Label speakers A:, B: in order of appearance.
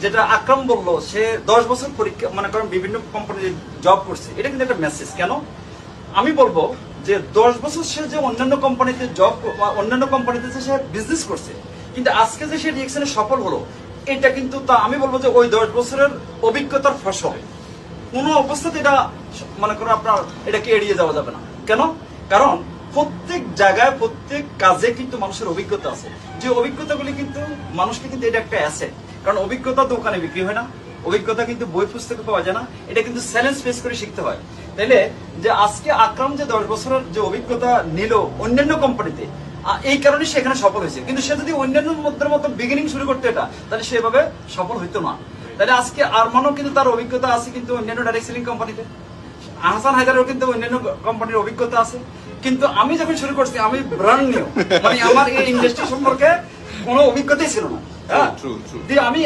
A: যেটা আকরাম বললো সে 10 বছর পরীক্ষা মনে করেন বিভিন্ন কোম্পানিতে জব করছে, এটা কিন্তু একটা মেসেজ। কেন আমি বলবো যে 10 বছর সে যে অন্যান্য কোম্পানিতে জব অন্যান্য কোম্পানিতে সে বিজনেস করছে, কিন্তু আজকে যে সে রিয়েকশনে সফল হলো, এটা কিন্তু তা আমি বলবো যে ওই 10 বছরের অভিজ্ঞতার ফসল। কোনো অবস্থাতে এটা মনে করো আপনার এটাকে এড়িয়ে যাওয়া যাবে না। কেন? কারণ প্রত্যেক জায়গায় প্রত্যেক কাজে কিন্তু মানুষের অভিজ্ঞতা আছে, যে অভিজ্ঞতাগুলি কিন্তু মানুষকে কিন্তু এটা একটা অ্যাসেট। কারণ অভিজ্ঞতা দোকানে বিক্রি হয় না, অভিজ্ঞতা কিন্তু বই পুস্তকে পাওয়া যায় না, এটা কিন্তু চ্যালেঞ্জ ফেস করে শিখতে হয়। তাইলে যে আজকে আকরাম যে 10 বছরের যে অভিজ্ঞতা নিল অন্যান্য কোম্পানিতে, এই কারণে সে এখানে সফল হয়েছে। কিন্তু সে যদি অন্যান্য মতো বিগিনিং শুরু করতে এটা, তাহলে সেভাবে সফল হইতো না। তাহলে আজকে আরমানও কিন্তু তার অভিজ্ঞতা আছে কিন্তু অন্যান্য ডাইরেক্ট সেলিং কোম্পানিতে, আহসান হায়দারেরও কিন্তু অন্যান্য কোম্পানির অভিজ্ঞতা আছে। কিন্তু আমি যখন শুরু করছি আমি ব্র্যান্ড নিউ, মানে আমার এই ইন্ডাস্ট্রি সম্পর্কে কোনো অভিজ্ঞতাই ছিল না। হ্যাঁ, আমি